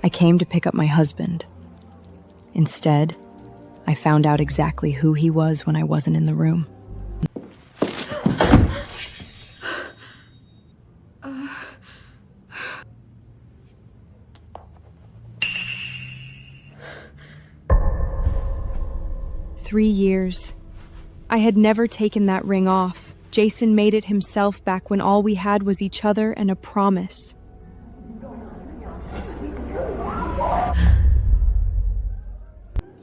I came to pick up my husband. Instead, I found out exactly who he was when I wasn't in the room. Three years. I had never taken that ring off. Jason made it himself back when all we had was each other and a promise.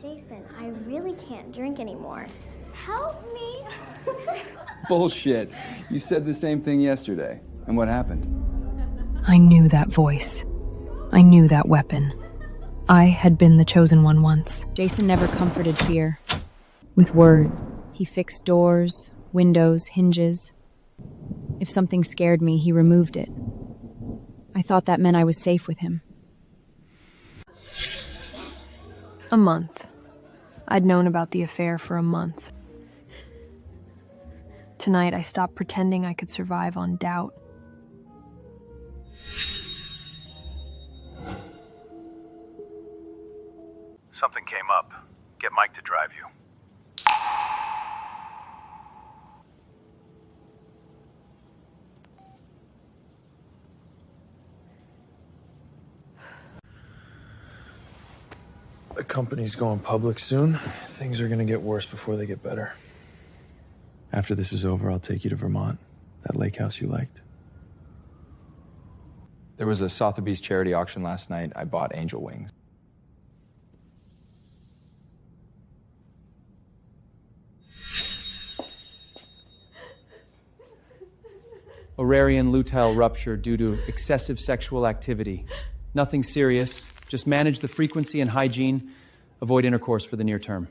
Jason, I really can't drink anymore. Help me! Bullshit. You said the same thing yesterday. And what happened? I knew that voice. I knew that weapon. I had been the chosen one once. Jason never comforted fear. With words, he fixed doors, windows, hinges. If something scared me, he removed it. I thought that meant I was safe with him. A month. I'd known about the affair for a month. Tonight, I stopped pretending I could survive on doubt. Something came up. Get Mike to drive you. The company's going public soon. Things are gonna get worse before they get better. After this is over, I'll take you to Vermont, that lake house you liked. There was a Sotheby's charity auction last night. I bought angel wings. Ovarian luteal rupture due to excessive sexual activity. Nothing serious. Just manage the frequency and hygiene. Avoid intercourse for the near term.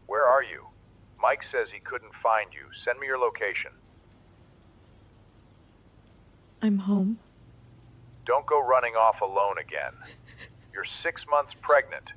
Where are you? Mike says he couldn't find you. Send me your location. I'm home. Don't go running off alone again. You're 6 months pregnant.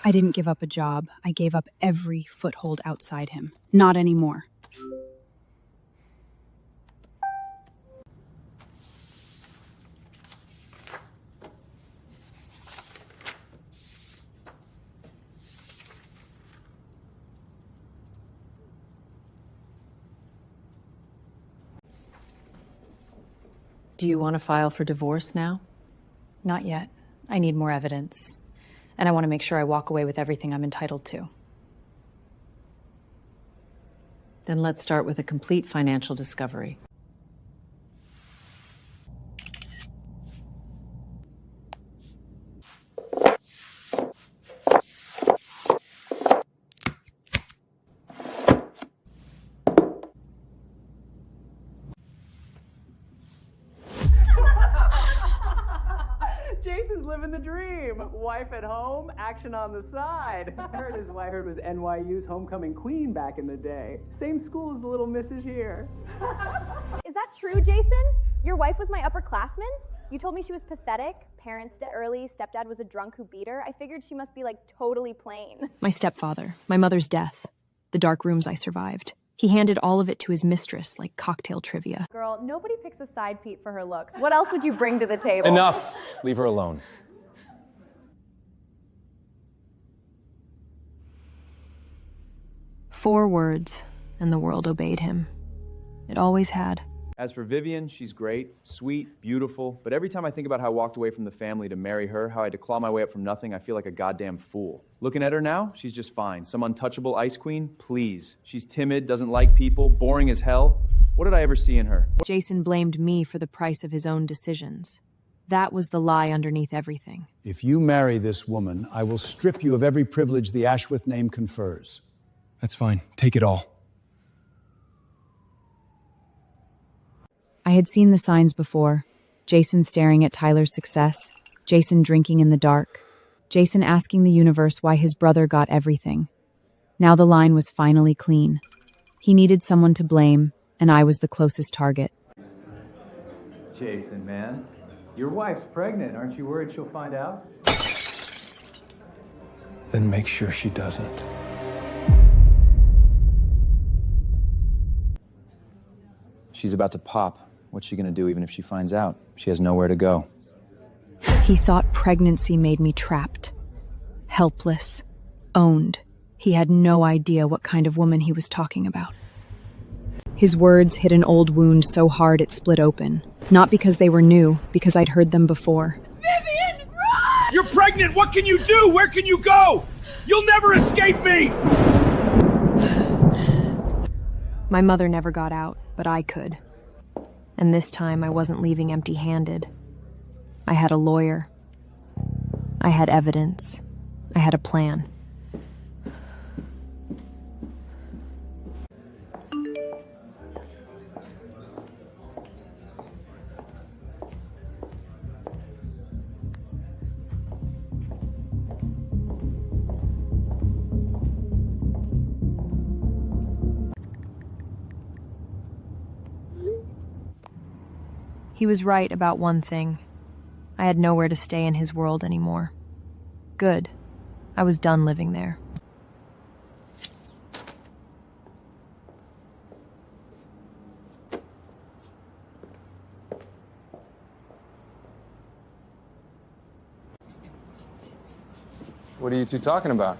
I didn't give up a job. I gave up every foothold outside him. Not anymore. Do you want to file for divorce now? Not yet. I need more evidence. And I want to make sure I walk away with everything I'm entitled to. Then let's start with a complete financial discovery. Jason's living the dream. Wife at home, action on the side. I heard his wife was NYU's homecoming queen back in the day. Same school as the little missus here. Is that true, Jason? Your wife was my upperclassman? You told me she was pathetic, parents dead early, stepdad was a drunk who beat her. I figured she must be like totally plain. My stepfather, my mother's death, the dark rooms I survived. He handed all of it to his mistress like cocktail trivia. Girl, nobody picks a side peep for her looks. What else would you bring to the table? Enough! Leave her alone. Four words, and the world obeyed him. It always had. As for Vivian, she's great, sweet, beautiful, but every time I think about how I walked away from the family to marry her, how I had to claw my way up from nothing, I feel like a goddamn fool. Looking at her now, she's just fine. Some untouchable ice queen? Please. She's timid, doesn't like people, boring as hell. What did I ever see in her? Jason blamed me for the price of his own decisions. That was the lie underneath everything. If you marry this woman, I will strip you of every privilege the Ashworth name confers. That's fine. Take it all. had seen the signs before. Jason staring at Tyler's success, Jason drinking in the dark, Jason asking the universe why his brother got everything. Now the line was finally clean. He needed someone to blame, and I was the closest target. Jason, man. Your wife's pregnant. Aren't you worried she'll find out? Then make sure she doesn't. She's about to pop. What's she gonna do even if she finds out? She has nowhere to go. He thought pregnancy made me trapped, helpless, owned. He had no idea what kind of woman he was talking about. His words hit an old wound so hard it split open. Not because they were new, because I'd heard them before. Vivian, run! You're pregnant! What can you do? Where can you go? You'll never escape me! My mother never got out, but I could. And this time I wasn't leaving empty-handed. I had a lawyer. I had evidence. I had a plan. He was right about one thing. I had nowhere to stay in his world anymore. Good. I was done living there. What are you two talking about?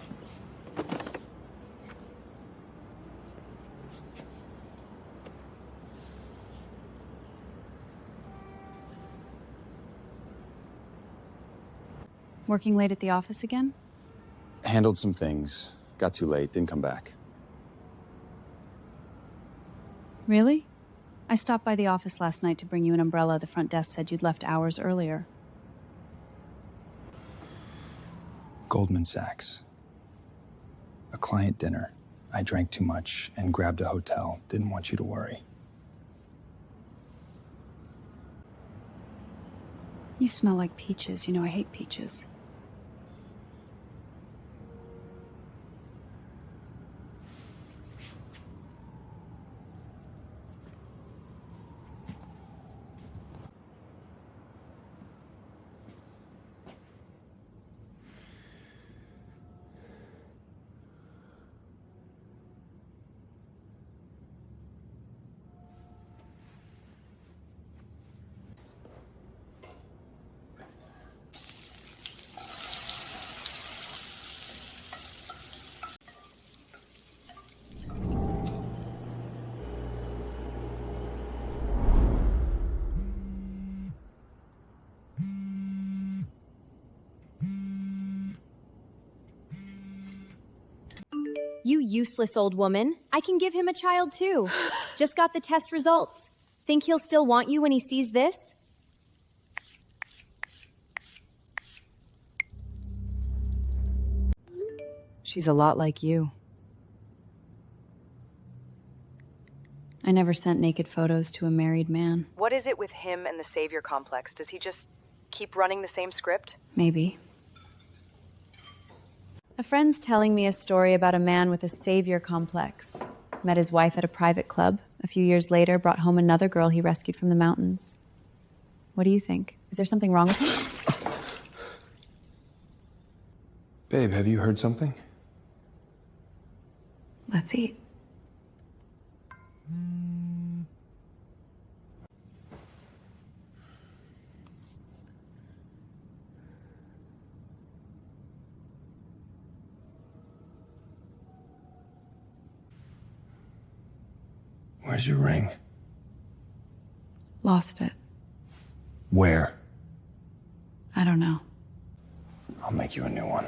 Working late at the office again? Handled some things. Got too late, didn't come back. Really? I stopped by the office last night to bring you an umbrella. The front desk said you'd left hours earlier. Goldman Sachs. A client dinner. I drank too much and grabbed a hotel. Didn't want you to worry. You smell like peaches. You know I hate peaches. You useless old woman. I can give him a child too. Just got the test results. Think he'll still want you when he sees this? She's a lot like you. I never sent naked photos to a married man. What is it with him and the savior complex? Does he just keep running the same script? Maybe. A friend's telling me a story about a man with a savior complex. Met his wife at a private club. A few years later, brought home another girl he rescued from the mountains. What do you think? Is there something wrong with him? Babe, have you heard something? Let's eat. Where's your ring? Lost it. Where? I don't know. I'll make you a new one.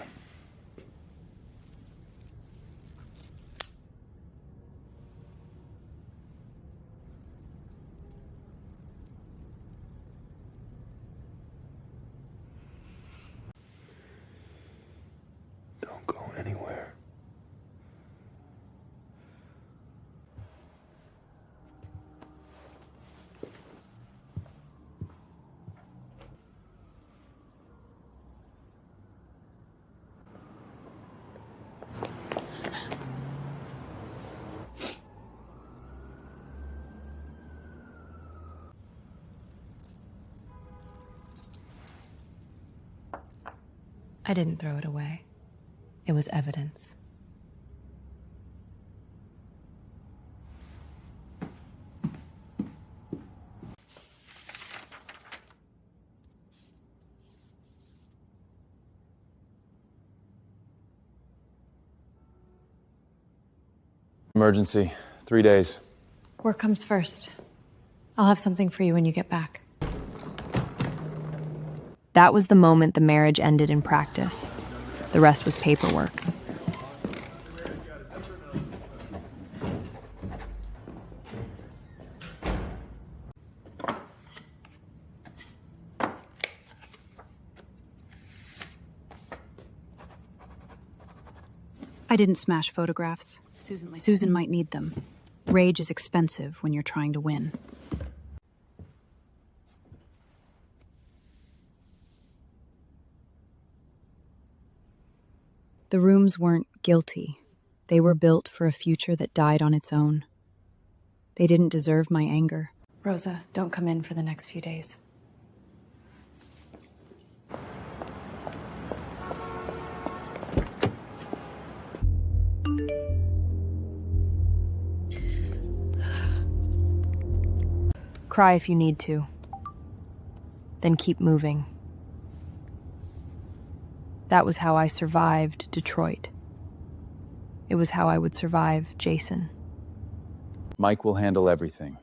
Don't go anywhere. I didn't throw it away. It was evidence. Emergency. 3 days. Work comes first. I'll have something for you when you get back. That was the moment the marriage ended in practice. The rest was paperwork. I didn't smash photographs. Susan might need them. Rage is expensive when you're trying to win. The rooms weren't guilty. They were built for a future that died on its own. They didn't deserve my anger. Rosa, don't come in for the next few days. Cry if you need to. Then keep moving. That was how I survived Detroit. It was how I would survive Jason. Mike will handle everything.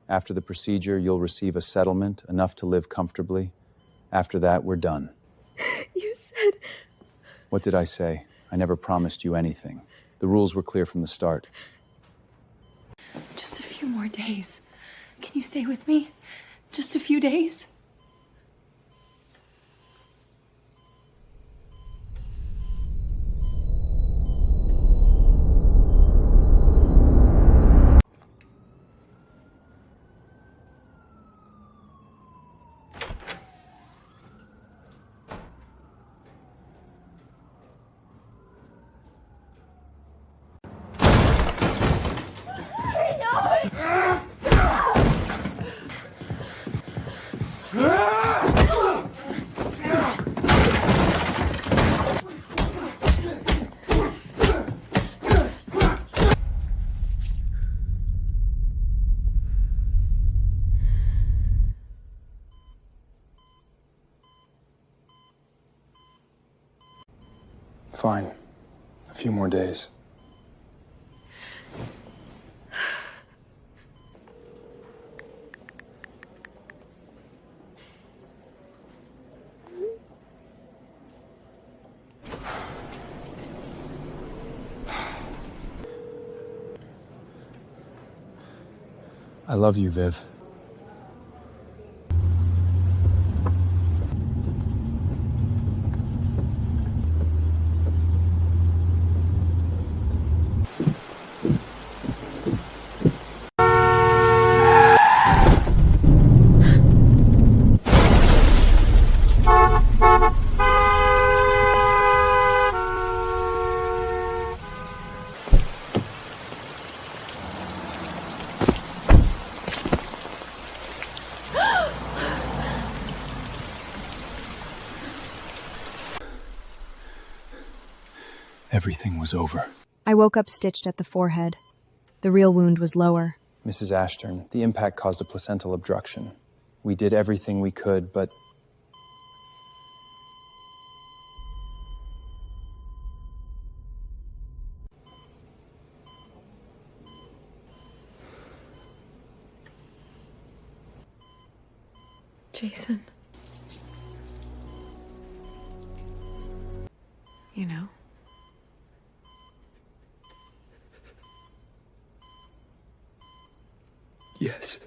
After the procedure, you'll receive a settlement, enough to live comfortably. After that, we're done. You said... What did I say? I never promised you anything. The rules were clear from the start. Just a few more days. Can you stay with me? Just a few days? Fine. A few more days. I love you, Viv. Everything was over. I woke up stitched at the forehead. The real wound was lower. Mrs. Ashton, the impact caused a placental obstruction. We did everything we could, but... Jason. You know? Yes.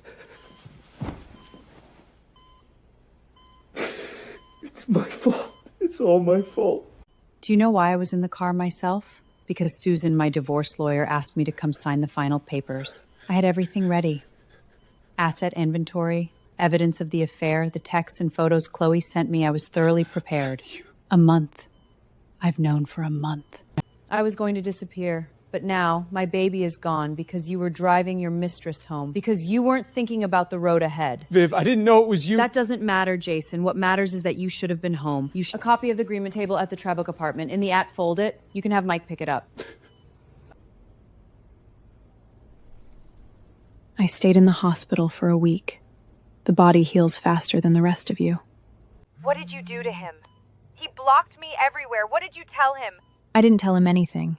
It's my fault. It's all my fault. Do you know why I was in the car myself? Because Susan, my divorce lawyer, asked me to come sign the final papers. I had everything ready. Asset inventory, evidence of the affair, the texts and photos Chloe sent me. I was thoroughly prepared. A month. I've known for a month. I was going to disappear, But now, my baby is gone because you were driving your mistress home, because you weren't thinking about the road ahead. Viv, I didn't know it was you. That doesn't matter, Jason. What matters is that you should have been home. A copy of the agreement table at the Trabuc apartment. In the fold it. You can have Mike pick it up. I stayed in the hospital for a week. The body heals faster than the rest of you. What did you do to him? He blocked me everywhere. What did you tell him? I didn't tell him anything.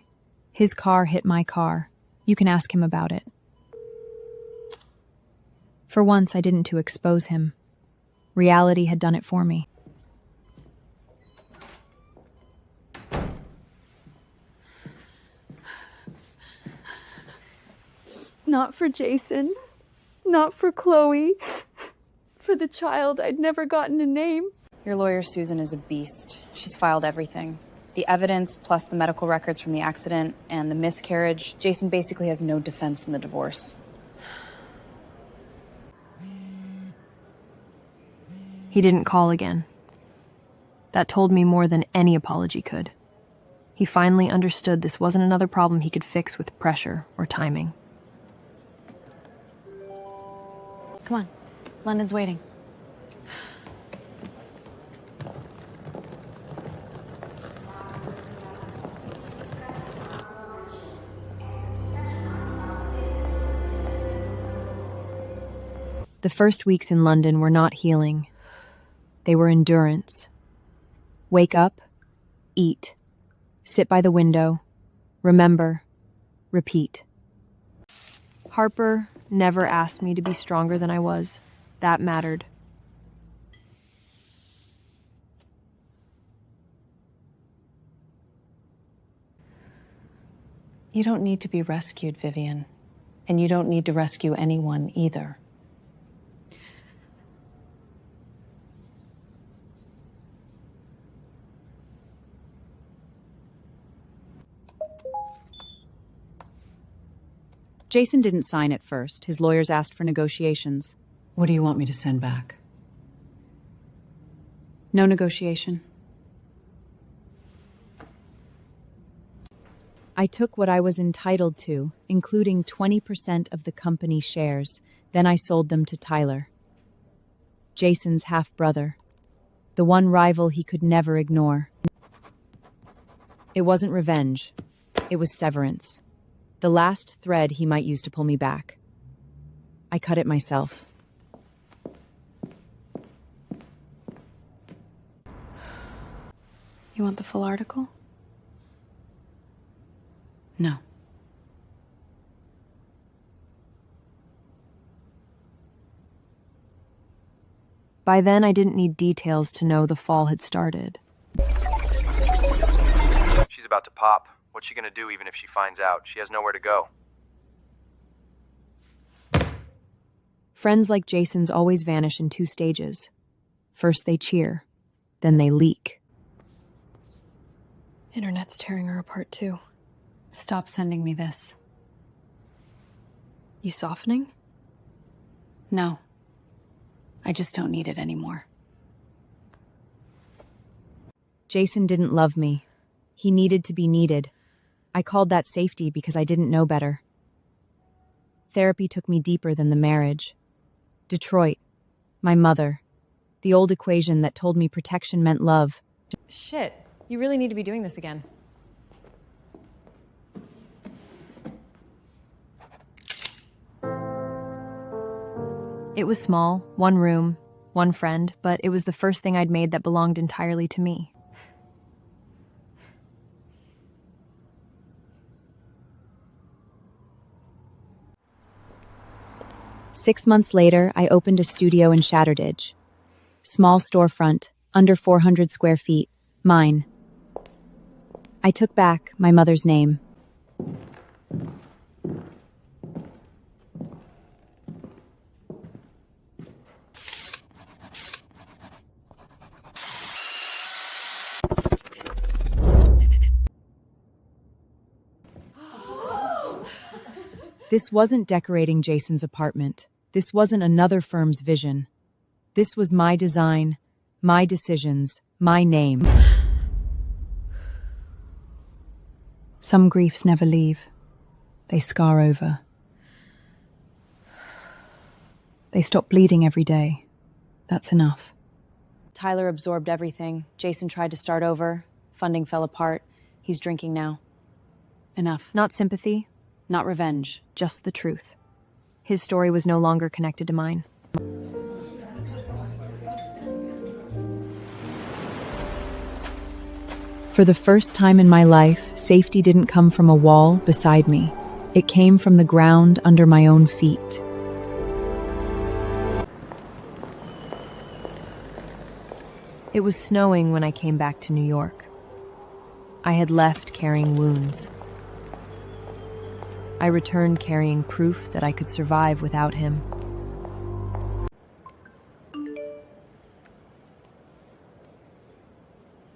His car hit my car. You can ask him about it. For once, I didn't to expose him. Reality had done it for me. Not for Jason. Not for Chloe. For the child I'd never gotten a name. Your lawyer, Susan, is a beast. She's filed everything. The evidence, plus the medical records from the accident and the miscarriage. Jason basically has no defense in the divorce. He didn't call again. That told me more than any apology could. He finally understood this wasn't another problem he could fix with pressure or timing. Come on. London's waiting. The first weeks in London were not healing. They were endurance. Wake up, eat, sit by the window, remember, repeat. Harper never asked me to be stronger than I was. That mattered. You don't need to be rescued, Vivian. And you don't need to rescue anyone either. Jason didn't sign at first. His lawyers asked for negotiations. What do you want me to send back? No negotiation. I took what I was entitled to, including 20% of the company shares. Then I sold them to Tyler, Jason's half-brother, the one rival he could never ignore. It wasn't revenge. It was severance. The last thread he might use to pull me back. I cut it myself. You want the full article? No. By then, I didn't need details to know the fall had started. She's about to pop. What's she gonna do even if she finds out? She has nowhere to go. Friends like Jason's always vanish in two stages. First they cheer, then they leak. Internet's tearing her apart too. Stop sending me this. You softening? No. I just don't need it anymore. Jason didn't love me. He needed to be needed. I called that safety because I didn't know better. Therapy took me deeper than the marriage. Detroit, my mother, the old equation that told me protection meant love. Shit, you really need to be doing this again. It was small, one room, one friend, but it was the first thing I'd made that belonged entirely to me. Six months later, I opened a studio in Shatterditch. Small storefront, under 400 square feet, mine. I took back my mother's name. This wasn't decorating Jason's apartment. This wasn't another firm's vision. This was my design, my decisions, my name. Some griefs never leave. They scar over. They stop bleeding every day. That's enough. Tyler absorbed everything. Jason tried to start over. Funding fell apart. He's drinking now. Enough. Not sympathy, Not revenge. just the truth. His story was no longer connected to mine. For the first time in my life, safety didn't come from a wall beside me. It came from the ground under my own feet. It was snowing when I came back to New York. I had left carrying wounds. I returned carrying proof that I could survive without him.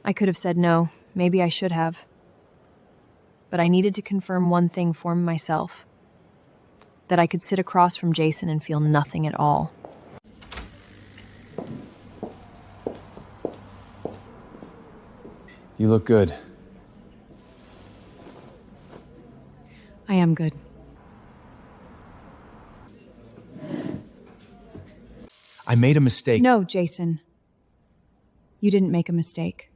I could have said no, maybe I should have. But I needed to confirm one thing for myself: that I could sit across from Jason and feel nothing at all. You look good. I am good. I made a mistake. No, Jason. You didn't make a mistake.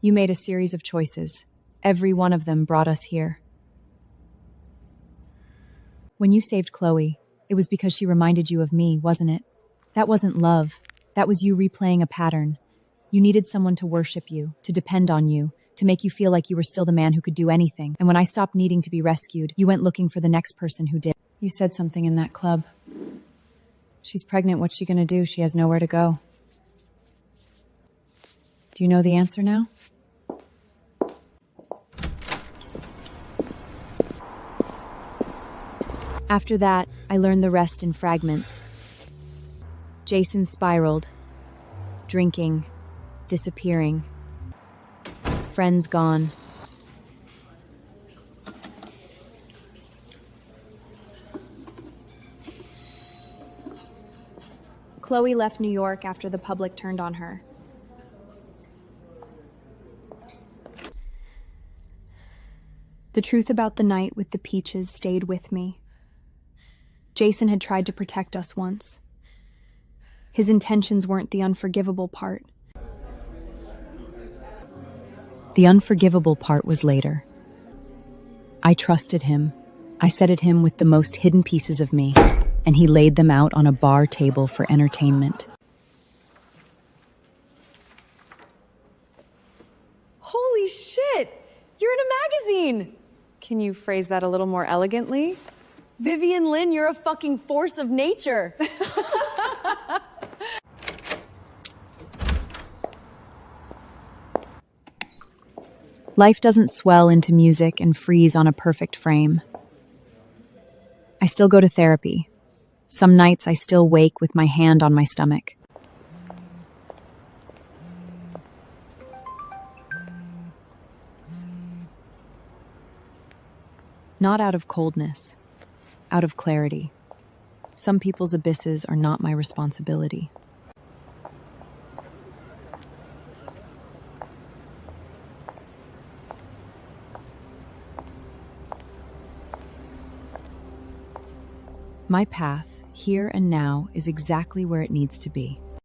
You made a series of choices. Every one of them brought us here. When you saved Chloe, it was because she reminded you of me, wasn't it? That wasn't love. That was you replaying a pattern. You needed someone to worship you, to depend on you, to make you feel like you were still the man who could do anything. And when I stopped needing to be rescued, you went looking for the next person who did. You said something in that club. She's pregnant. What's she gonna do? She has nowhere to go. Do you know the answer now? After that, I learned the rest in fragments. Jason spiraled. Drinking. Disappearing. Friends gone. Chloe left New York after the public turned on her. The truth about the night with the peaches stayed with me. Jason had tried to protect us once. His intentions weren't the unforgivable part. The unforgivable part was later. I trusted him. I set at him with the most hidden pieces of me, and he laid them out on a bar table for entertainment. Holy shit! You're in a magazine! Can you phrase that a little more elegantly? Vivian Lynn, you're a fucking force of nature. Life doesn't swell into music and freeze on a perfect frame. I still go to therapy. Some nights I still wake with my hand on my stomach. Not out of coldness, out of clarity. Some people's abysses are not my responsibility. My path, here and now, is exactly where it needs to be.